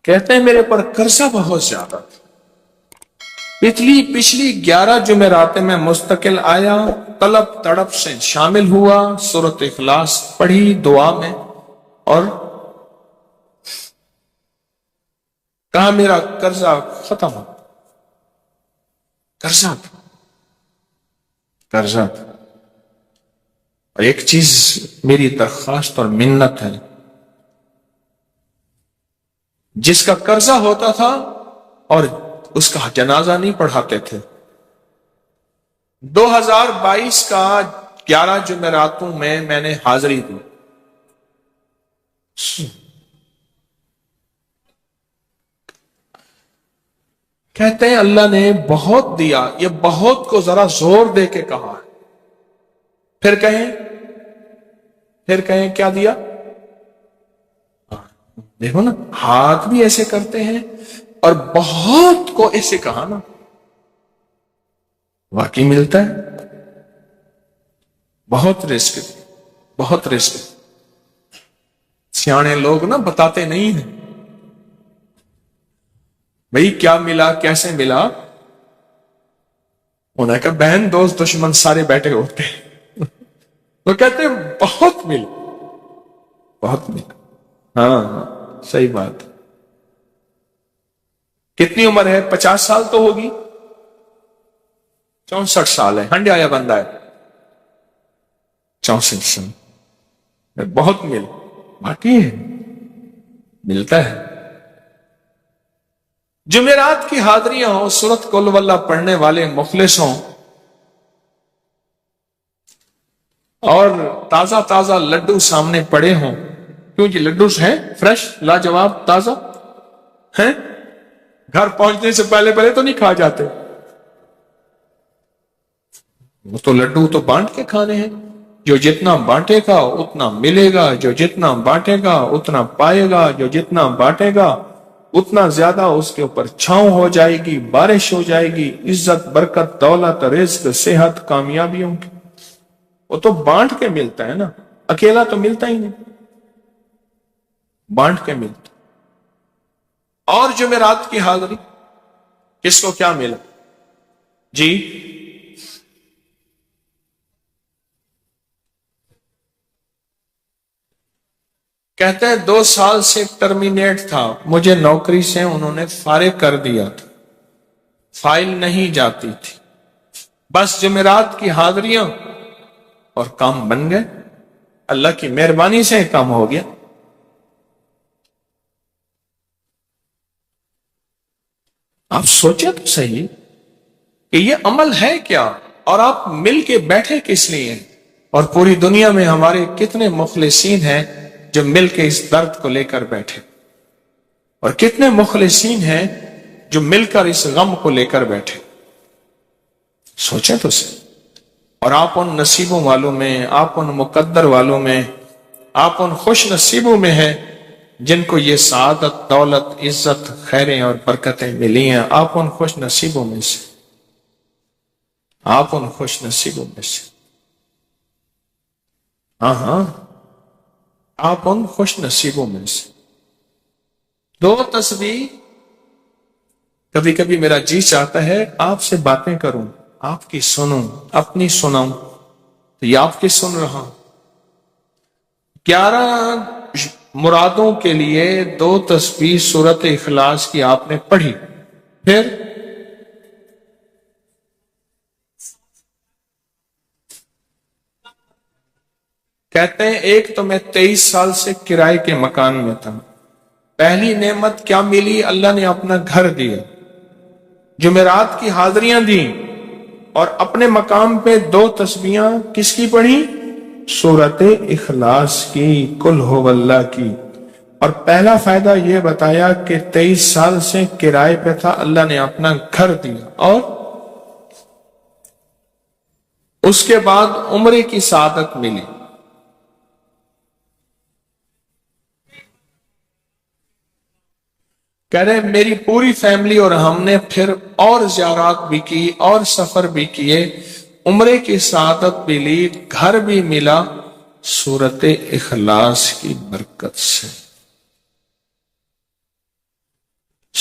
کہتے ہیں میرے پر قرضہ بہت زیادہ تھا، پچھلی 11 جمعراتیں میں مستقل آیا، طلب تڑپ سے شامل ہوا، سورۃ اخلاص پڑھی دعا میں، اور کہا میرا قرضہ ختم ہو، قرضہ تھا، قرضہ تھا۔ اور ایک چیز میری درخواست اور منت ہے، جس کا قرضہ ہوتا تھا اور اس کا جنازہ نہیں پڑھاتے تھے، 2022 کا 11 جمعراتوں میں نے حاضری دی۔ کہتے ہیں اللہ نے بہت دیا، یہ بہت کو ذرا زور دے کے کہا ہے، پھر کہیں کیا دیا؟ دیکھو نا، ہاتھ بھی ایسے کرتے ہیں اور بہت کو ایسے کہا نا، واقعی ملتا ہے۔ بہت رزق، بہت رزق۔ سیانے لوگ نا بتاتے نہیں ہیں بھئی کیا ملا، کیسے ملا، انہیں کہا بہن دوست دشمن سارے بیٹھے ہوتے ہیں، وہ کہتے ہیں بہت ملا، بہت ملا۔ ہاں صحیح بات۔ کتنی عمر ہے؟ 50 سال تو ہوگی، 64 سال ہے، ہنڈیا یا بندہ ہے، 64 سال، بہت مل، باقی ہے، ملتا ہے۔ جمعرات کی حاضریاں ہوں، سورۃ قل ہو اللہ پڑھنے والے مخلص ہوں، اور تازہ تازہ لڈو سامنے پڑے ہوں، کیوں جی لڈو ہیں فریش لاجواب تازہ ہیں، گھر پہنچنے سے پہلے تو نہیں کھا جاتے، وہ تو لڈو تو بانٹ کے کھانے ہیں، جو جتنا بانٹے گا اتنا ملے گا، جو جتنا بانٹے گا اتنا پائے گا، جو جتنا بانٹے گا اتنا زیادہ اس کے اوپر چھاؤں ہو جائے گی، بارش ہو جائے گی، عزت برکت دولت رزق صحت کامیابیوں کی، وہ تو بانٹ کے ملتا ہے نا، اکیلا تو ملتا ہی نہیں، بانٹ کے ملتا۔ اور جمعرات کی حاضری کس کو کیا ملا جی؟ کہتے ہیں 2 سال سے ٹرمینیٹ تھا، مجھے نوکری سے انہوں نے فارغ کر دیا تھا، فائل نہیں جاتی تھی، بس جمعرات کی حاضریاں اور کام بن گئے، اللہ کی مہربانی سے کام ہو گیا۔ آپ سوچیں تو صحیح کہ یہ عمل ہے کیا، اور آپ مل کے بیٹھے کس لیے؟ اور پوری دنیا میں ہمارے کتنے مخلصین ہیں جو مل کے اس درد کو لے کر بیٹھے، اور کتنے مخلصین ہیں جو مل کر اس غم کو لے کر بیٹھے، سوچیں تو صحیح۔ اور آپ ان نصیبوں والوں میں، آپ ان مقدر والوں میں، آپ ان خوش نصیبوں میں ہیں جن کو یہ سعادت دولت عزت خیریں اور برکتیں ملی ہیں، آپ ان خوش نصیبوں میں سے، آپ ان خوش نصیبوں میں سے، ہاں آپ ان خوش نصیبوں میں سے۔ 2 تسبیح، کبھی کبھی میرا جی چاہتا ہے آپ سے باتیں کروں، آپ کی سنوں، اپنی سناؤں، تو یہ آپ کی سن رہا ہوں۔ 11 مرادوں کے لیے 2 تسبیح سورۃ اخلاص کی آپ نے پڑھی، پھر کہتے ہیں ایک تو میں 23 سال سے کرائے کے مکان میں تھا، پہلی نعمت کیا ملی؟ اللہ نے اپنا گھر دیا، جمعرات کی حاضریاں دیں، اور اپنے مقام پہ 2 تسبیحاں کس کی پڑھی؟ سورۃ اخلاص کی، قل ہو اللہ کی۔ اور پہلا فائدہ یہ بتایا کہ 23 سال سے کرائے پہ تھا، اللہ نے اپنا گھر دیا، اور اس کے بعد عمرے کی سعادت ملی۔ کہہ رہے میری پوری فیملی اور ہم نے پھر اور زیارات بھی کی اور سفر بھی کیے، عمرے کی سعادت بھی لی، گھر بھی ملا، سورۃ اخلاص کی برکت سے۔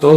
2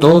2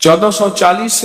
1440।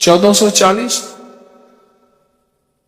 1440।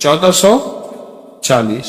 1440।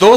2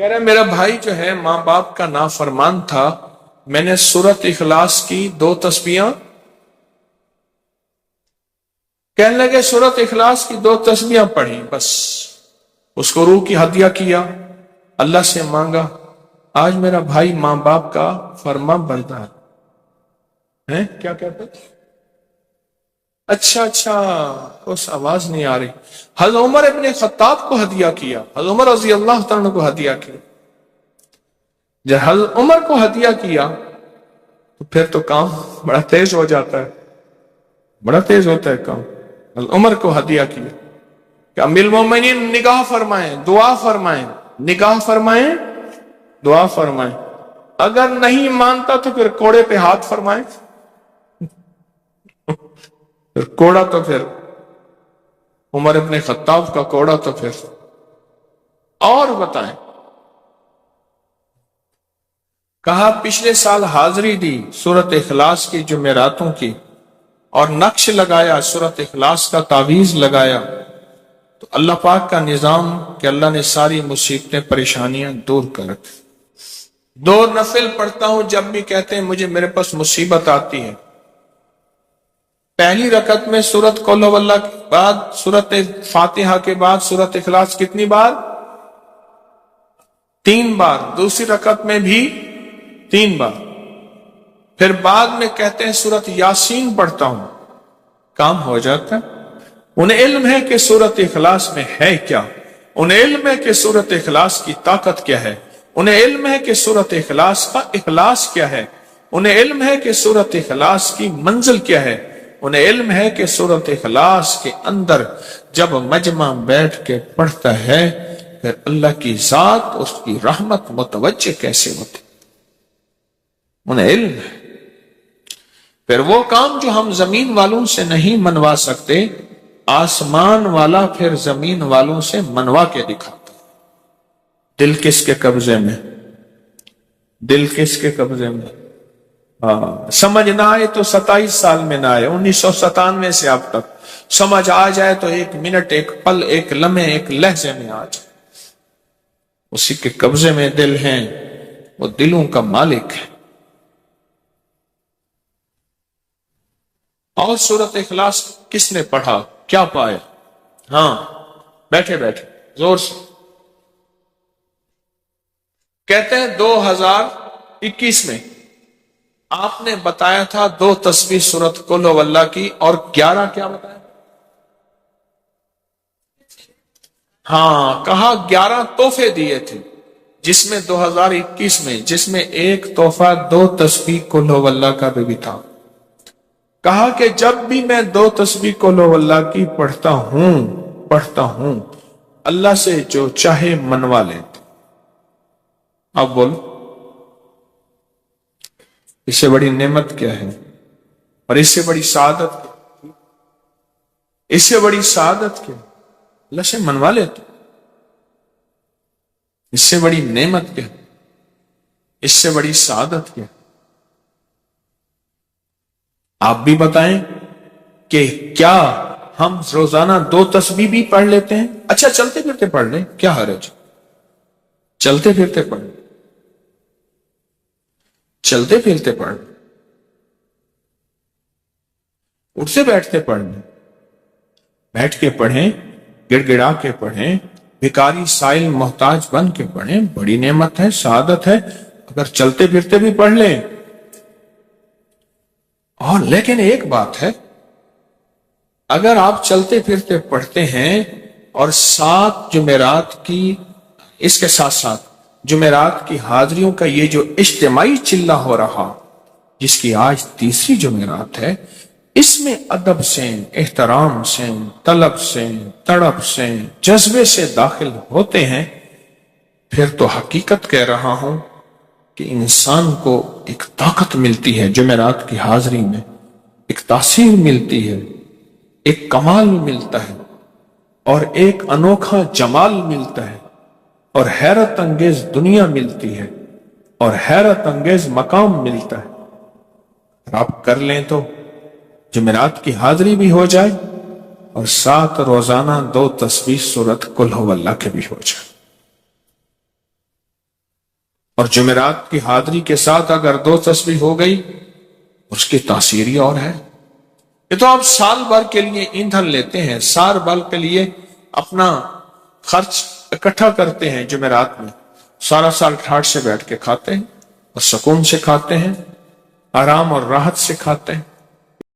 کہہ رہے میرا بھائی جو ہے ماں باپ کا نافرمان تھا، میں نے سورت اخلاص کی 2 تسبیحاں، کہنے لگے سورت اخلاص کی 2 تسبیحاں پڑھی، بس اس کو روح کی ہدیہ کیا، اللہ سے مانگا، آج میرا بھائی ماں باپ کا فرما بردار ہے۔ کیا کہتے؟ اچھا اس آواز نہیں آ رہی۔ حضرت عمر ابن خطاب کو ہدیہ کیا، حضرت عمر رضی اللہ تعالیٰ کو ہدیہ کیا۔ جب حضرت عمر کو ہدیہ کیا تو پھر تو کام بڑا تیز ہو جاتا ہے، بڑا تیز ہوتا ہے کام۔ حضرت عمر کو ہدیہ کیا کہ امیر المومنین نگاہ فرمائیں، دعا فرمائیں، نگاہ فرمائیں، دعا فرمائیں، اگر نہیں مانتا تو پھر کوڑے پہ ہاتھ فرمائیں، پھر کوڑا تو پھر عمر ابن خطاب کا کوڑا تو پھر اور بتائیں۔ کہا پچھلے سال حاضری دی سورت اخلاص کی جمعراتوں کی، اور نقش لگایا سورت اخلاص کا، تعویذ لگایا، تو اللہ پاک کا نظام کہ اللہ نے ساری مصیبتیں پریشانیاں دور کر رکھی۔ 2 نفل پڑھتا ہوں جب بھی کہتے ہیں مجھے میرے پاس مصیبت آتی ہے۔ پہلی رکعت میں سورت قل هو اللہ کے بعد، سورت فاتحہ کے بعد سورت اخلاص کتنی بار؟ 3 بار۔ دوسری رکعت میں بھی 3 بار۔ پھر بعد میں کہتے ہیں سورت یاسین پڑھتا ہوں، کام ہو جاتا ہے۔ انہیں علم ہے کہ سورت اخلاص میں ہے کیا، انہیں علم ہے کہ سورت اخلاص کی طاقت کیا ہے، انہیں علم ہے کہ سورت اخلاص کا اخلاص کیا ہے، انہیں علم ہے کہ سورت اخلاص کی منزل کیا ہے، انہیں علم ہے کہ سورت اخلاص کے اندر جب مجمع بیٹھ کے پڑھتا ہے پھر اللہ کی ذات اس کی رحمت متوجہ کیسے ہوتی، انہیں علم ہے۔ پھر وہ کام جو ہم زمین والوں سے نہیں منوا سکتے، آسمان والا پھر زمین والوں سے منوا کے دکھاتا۔ دل کس کے قبضے میں؟ دل کس کے قبضے میں؟ سمجھ نہ آئے تو 27 سال میں نہ آئے، 1997 سے اب تک سمجھ آ جائے تو 1 منٹ، 1 پل، 1 لمحے، 1 لہجے میں آ جائے۔ اسی کے قبضے میں دل ہیں، وہ دلوں کا مالک ہے۔ اور سورت اخلاص کس نے پڑھا کیا پایا؟ ہاں بیٹھے بیٹھے زور سے کہتے ہیں 2021 میں آپ نے بتایا تھا 2 تسبیح سورت قل هو اللہ کی، اور 11 کیا بتایا؟ ہاں کہا 11 تحفے دیے تھے، جس میں 2021 میں جس میں ایک تحفہ 2 تسبیح قل هو اللہ کا بھی تھا۔ کہا کہ جب بھی میں 2 تسبیح قل هو اللہ کی پڑھتا ہوں اللہ سے جو چاہے منوا لیتا۔ اب بولو اس سے بڑی نعمت کیا ہے، اور اس سے بڑی سعادت کیا؟ اس سے بڑی سعادت کیا؟ اللہ سے منوا لیتا۔ اس سے بڑی نعمت کیا؟ اس سے بڑی سعادت کیا؟ آپ بھی بتائیں کہ کیا ہم روزانہ 2 تسبیح بھی پڑھ لیتے ہیں؟ اچھا چلتے پھرتے پڑھ لیں، کیا حرج؟ چلتے پھرتے پڑھ لیں، چلتے پھرتے پڑھ لیں، اٹھتے بیٹھتے پڑھ لیں، بیٹھ کے پڑھیں، گڑ گڑا کے پڑھیں، بھکاری سائل محتاج بن کے پڑھیں، بڑی نعمت ہے، سعادت ہے اگر چلتے پھرتے بھی پڑھ لیں۔ اور لیکن ایک بات ہے، اگر آپ چلتے پھرتے پڑھتے ہیں اور 7 جمعرات کی، اس کے ساتھ ساتھ جمعرات کی حاضریوں کا یہ جو اجتماعی چلہ ہو رہا، جس کی آج 3ری جمعرات ہے، اس میں ادب سے، احترام سے، طلب سے، تڑپ سے، جذبے سے داخل ہوتے ہیں، پھر تو حقیقت کہہ رہا ہوں کہ انسان کو ایک طاقت ملتی ہے جمعرات کی حاضری میں، ایک تاثیر ملتی ہے، ایک کمال ملتا ہے، اور ایک انوکھا جمال ملتا ہے، اور حیرت انگیز دنیا ملتی ہے، اور حیرت انگیز مقام ملتا ہے۔ اگر آپ کر لیں تو جمعرات کی حاضری بھی ہو جائے اور ساتھ روزانہ 2 تسبیح سورت قل هو اللہ کے بھی ہو جائے۔ اور جمعرات کی حاضری کے ساتھ اگر 2 تسبیح ہو گئی اس کی تاثیر ہی اور ہے۔ یہ تو آپ سال بھر کے لیے ایندھن لیتے ہیں، سال بھر کے لیے اپنا خرچ اکٹھا کرتے ہیں، جمعرات میں سارا سال ٹھاٹ سے بیٹھ کے کھاتے ہیں اور سکون سے کھاتے ہیں، آرام اور راحت سے کھاتے ہیں۔